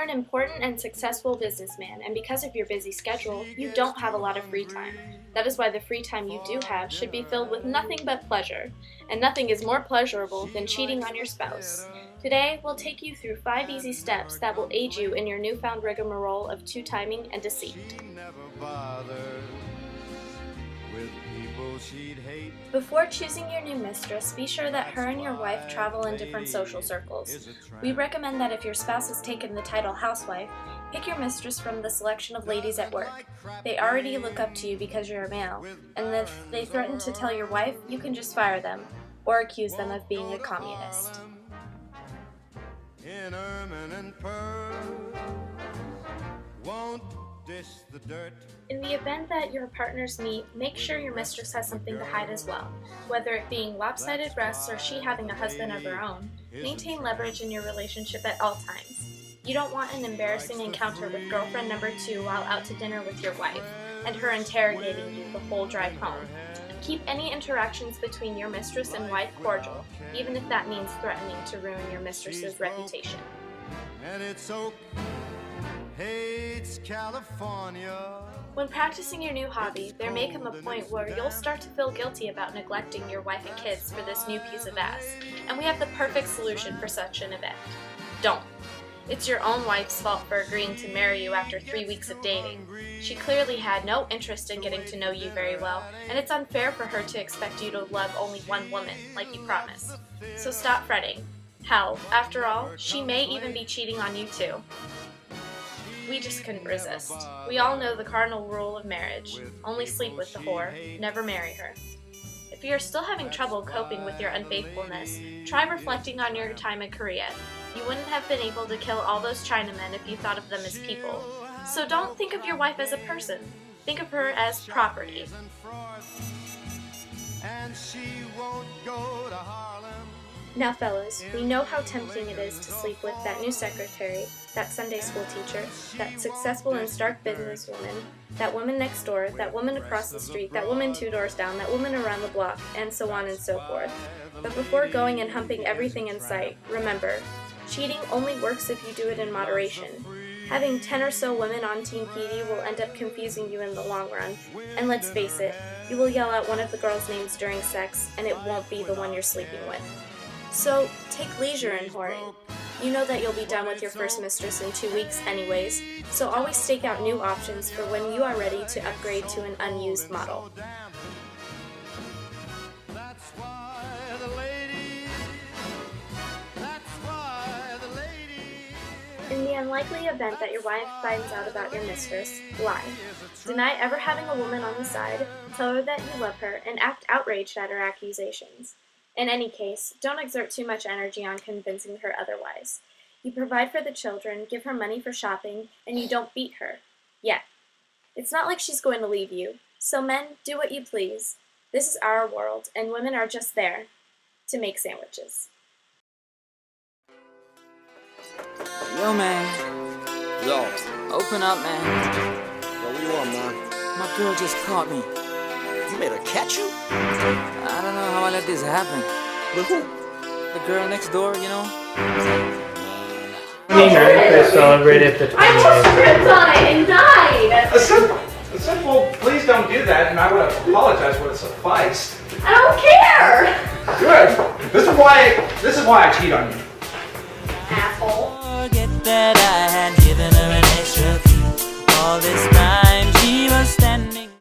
an important and successful businessman, and because of your busy schedule, you don't have a lot of free time. That is why the free time you do have should be filled with nothing but pleasure, and nothing is more pleasurable than cheating on your spouse. Today, we'll take you through 5 easy steps that will aid you in your newfound rigmarole of two-timing and deceit. Before choosing your new mistress, be sure that her and your wife travel in different social circles. We recommend that if your spouse has taken the title housewife, pick your mistress from the selection of ladies at work. They already look up to you because you're a male, and if they threaten to tell your wife, you can just fire them, or accuse them of being a communist. In the event that your partners meet, make sure your mistress has something to hide as well. Whether it being lopsided breasts or she having a husband of her own, maintain leverage in your relationship at all times. You don't want an embarrassing encounter with girlfriend number 2 while out to dinner with your wife, and her interrogating you the whole drive home. Keep any interactions between your mistress and wife cordial, even if that means threatening to ruin your mistress's reputation. And it's hates California. When practicing your new hobby, there may come a point where you'll start to feel guilty about neglecting your wife and kids for this new piece of ass, and we have the perfect solution for such an event. Don't. It's your own wife's fault for agreeing to marry you after 3 weeks of dating. She clearly had no interest in getting to know you very well, and it's unfair for her to expect you to love only one woman, like you promised. So stop fretting. Hell, after all, she may even be cheating on you too. We just couldn't resist. We all know the cardinal rule of marriage. Only sleep with the whore, never marry her. If you're still having trouble coping with your unfaithfulness, try reflecting on your time in Korea. You wouldn't have been able to kill all those Chinamen if you thought of them as people. So don't think of your wife as a person. Think of her as property. And she won't go to Harlem. Now fellas, we know how tempting it is to sleep with that new secretary, that Sunday school teacher, that successful and stark businesswoman, that woman next door, that woman across the street, that woman 2 doors down, that woman around the block, and so on and so forth. But before going and humping everything in sight, remember, cheating only works if you do it in moderation. Having 10 or so women on Team PD will end up confusing you in the long run. And let's face it, you will yell out one of the girls' names during sex, and it won't be the one you're sleeping with. So, take leisure in whoring. You know that you'll be done with your first mistress in 2 weeks anyways, so always stake out new options for when you are ready to upgrade to an unused model. In the unlikely event that your wife finds out about your mistress, lie. Deny ever having a woman on the side, tell her that you love her, and act outraged at her accusations. In any case, don't exert too much energy on convincing her otherwise. You provide for the children, give her money for shopping, and you don't beat her. Yet. It's not like she's going to leave you. So men, do what you please. This is our world, and women are just there to make sandwiches. Yo, man. Yo. Open up, man. Yo, what you want, man? My girl just caught me. You made her catch you? I don't know how I let this happen. With who? The girl next door, you know? Merry Christmas celebrated the 28th. I almost tripped on it and died! A simple, please don't do that, and I would have apologized would have sufficed. I don't care! Good. This is why I cheat on you. Asshole. Forget that